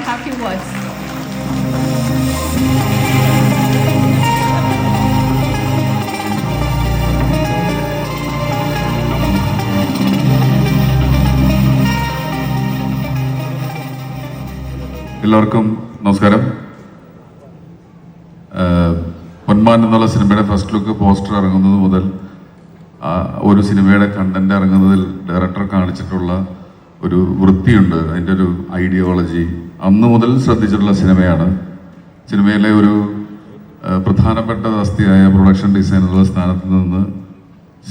have few words. എല്ലാവർക്കും നമസ്കാരം. പൊന്മാൻ എന്നുള്ള സിനിമയുടെ ഫസ്റ്റ് ലുക്ക് പോസ്റ്റർ ഇറങ്ങുന്നത് മുതൽ ഒരു സിനിമയുടെ കണ്ടന്റ് ഇറങ്ങുന്നതിൽ ഡയറക്ടർ കാണിച്ചിട്ടുള്ള ഒരു വൃത്തിയുണ്ട്, അതിൻ്റെ ഒരു ഐഡിയോളജി അന്ന് മുതൽ ശ്രദ്ധിച്ചിട്ടുള്ള സിനിമയാണ്. സിനിമയിലെ ഒരു പ്രധാനപ്പെട്ട വസ്തുവായ പ്രൊഡക്ഷൻ ഡിസൈൻ എന്നുള്ള സ്ഥാനത്ത് നിന്ന്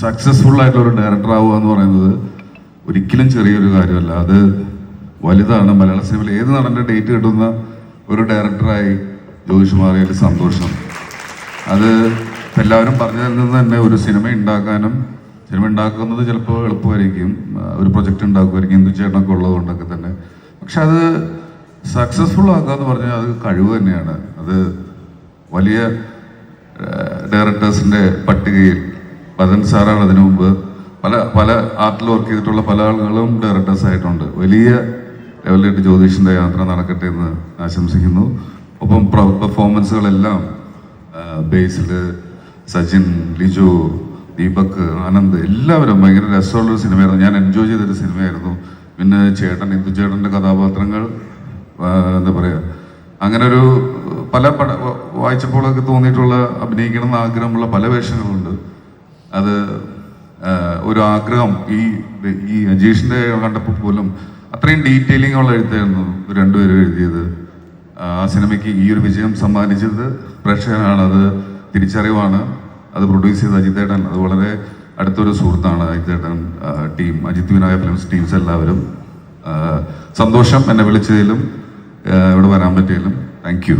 സക്സസ്ഫുൾ ആയിട്ടുള്ള ഒരു ഡയറക്ടർ ആവുക എന്ന് പറയുന്നത് ഒരിക്കലും ചെറിയൊരു കാര്യമല്ല. അത് വലുതാണ്. മലയാള സിനിമയിൽ ഏത് നടൻ്റെ ഡേറ്റ് കിട്ടുന്ന ഒരു ഡയറക്ടറായി ജ്യോതിഷ് മാറിയതിൽ സന്തോഷം. അത് എല്ലാവരും പറഞ്ഞതിൽ നിന്ന് തന്നെ ഒരു സിനിമ ഉണ്ടാക്കുന്നത് ചിലപ്പോൾ എളുപ്പമായിരിക്കും, ഒരു പ്രൊജക്റ്റ് ഉണ്ടാക്കുമായിരിക്കും, ഹിന്ദു ചേട്ടനൊക്കെ ഉള്ളത് കൊണ്ടൊക്കെ തന്നെ. പക്ഷെ അത് സക്സസ്ഫുൾ ആക്കുക എന്ന് പറഞ്ഞാൽ അത് കഴിവ് തന്നെയാണ്. അത് വലിയ ഡയറക്ടേഴ്സിൻ്റെ പട്ടികയിൽ പതൻ സാറാണ് അതിനു മുമ്പ് പല ആർട്ടിൽ വർക്ക് ചെയ്തിട്ടുള്ള പല ആളുകളും ഡയറക്ടേഴ്സ് ആയിട്ടുണ്ട്. വലിയ ലെവലിലേക്ക് ജ്യോതിഷിൻ്റെ യാത്ര നടക്കട്ടെ എന്ന് ആശംസിക്കുന്നു. ഒപ്പം പെർഫോമൻസുകളെല്ലാം ബേസിൽ സച്ചിൻ, ലിജു, ദീപക്, ആനന്ദ് എല്ലാവരും ഭയങ്കര രസമുള്ളൊരു സിനിമയായിരുന്നു. ഞാൻ എൻജോയ് ചെയ്തൊരു സിനിമയായിരുന്നു. പിന്നെ ഹിന്ദു ചേട്ടൻ്റെ കഥാപാത്രങ്ങൾ എന്താ പറയുക, അങ്ങനെ ഒരു വായിച്ചപ്പോഴൊക്കെ തോന്നിയിട്ടുള്ള അഭിനയിക്കണം എന്ന് ആഗ്രഹമുള്ള പല വേഷങ്ങളുണ്ട്. അത് ഒരു ആഗ്രഹം ഈ അജീഷിൻ്റെ കണ്ടപ്പോൾ പോലും അത്രയും ഡീറ്റെയിലിംഗ് ഉള്ള എഴുത്തായിരുന്നു രണ്ടുപേരും എഴുതിയത്. ആ സിനിമയ്ക്ക് ഈ ഒരു വിജയം സമ്മാനിച്ചത് പ്രേക്ഷകനാണ്, അത് തിരിച്ചറിവാണ്. അത് പ്രൊഡ്യൂസ് ചെയ്ത അജിത്തേട്ടൻ, അത് വളരെ അടുത്തൊരു സുഹൃത്താണ് അജിത്തേട്ടൻ, team Ajith Vinayaka films teams എല്ലാവരും. സന്തോഷം എന്നെ വിളിച്ചതിലും ഇവിടെ വരാൻ പറ്റിയതിലും. Thank you.